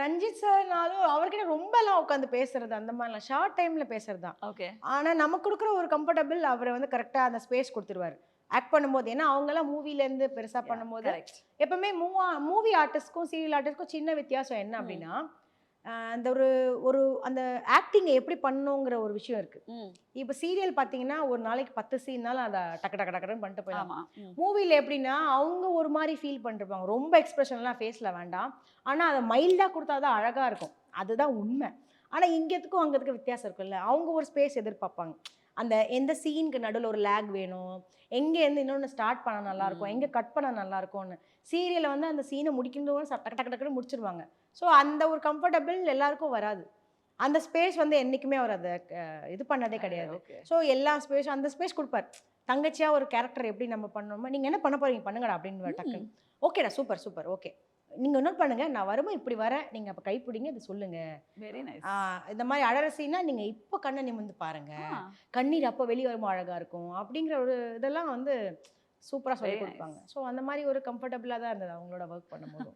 ரஞ்சித் சார்னாலும் அவர்கிட்ட ரொம்பலாம் உட்காந்து பேசுறது அந்த மாதிரிலாம் ஷார்ட் டைம்ல பேசுறது தான். ஓகே. ஆனா நமக்கு கொடுக்குற ஒரு கம்ஃபர்டபுள் அவரை வந்து கரெக்டா அந்த ஸ்பேஸ் கொடுத்துருவாரு. ஆக்ட் பண்ணும்போது. ஏன்னா அவங்கலாம் மூவில இருந்து பெருசா பண்ணும்போது கரெக்ட். எப்பவுமே மூவி ஆர்டிஸ்ட்க்கும் சீரியல் ஆர்டிஸ்ட்க்கும் சின்ன வித்தியாசம் என்ன அப்படின்னா அந்த ஒரு ஒரு அந்த ஆக்டிங்கை எப்படி பண்ணணுங்கிற ஒரு விஷயம் இருக்கு. இப்போ சீரியல் பார்த்தீங்கன்னா ஒரு நாளைக்கு 10 சீன்னாலும் அதை டக்கு டக்கு டக்குன்னு பண்ணிட்டு போயிடலாம். ஆமா. மூவில எப்படின்னா அவங்க ஒரு மாதிரி ஃபீல் பண்ணிருப்பாங்க. ரொம்ப எக்ஸ்பிரஷன்லாம் ஃபேஸ்ல வேண்டாம். ஆனா அதை மைல்டா கொடுத்தா தான் அழகா இருக்கும். அதுதான் உண்மை. ஆனா இங்கத்துக்கும் அங்கத்துக்கும் வித்தியாசம் இருக்குல்ல. அவங்க ஒரு ஸ்பேஸ் எதிர்பார்ப்பாங்க. அந்த எந்த சீனுக்கு நடுவில் ஒரு லேக் வேணும், எங்க இருந்து இன்னொன்று ஸ்டார்ட் பண்ண நல்லா இருக்கும், எங்க கட் பண்ண நல்லா இருக்கும்னு. சீரியல்ல வந்து அந்த சீனை முடிக்கணும் டக்கு டக்கு டக்குன்னு முடிச்சிருவாங்க. ஸோ அந்த ஒரு கம்ஃபர்டபுள் எல்லாருக்கும் வராது. அந்த ஸ்பேஸ் வந்து என்னைக்குமே அவர் அதை இது பண்ணதே கிடையாது. ஓகே. ஸோ எல்லா ஸ்பேஸும் அந்த ஸ்பேஸ் கொடுப்பார். தங்கச்சியா ஒரு கேரக்டர் எப்படி நம்ம பண்ணணுமோ, நீங்க என்ன பண்ண போறீங்க பண்ணுங்கடா அப்படின்னு டக்குன்னு. ஓகேடா சூப்பர் சூப்பர் ஓகே. நீங்க இன்னொரு பண்ணுங்க, நான் வரும்போது இப்படி வரேன், நீங்க அப்ப கைப்பிடிங்க இதை சொல்லுங்க. Very nice. இந்த மாதிரி அழற சீனா நீங்க இப்போ கண்ணை நிமிர்ந்து பாருங்க, கண்ணீர் அப்போ வெளியே வரும்போது அழகா இருக்கும் அப்படிங்கிற ஒரு இதெல்லாம் வந்து சூப்பரா சொல்லி கொடுப்பாங்க. ஸோ அந்த மாதிரி ஒரு கம்ஃபர்டபுளாக தான் இருந்தது அவங்களோட ஒர்க் பண்ணும்போது.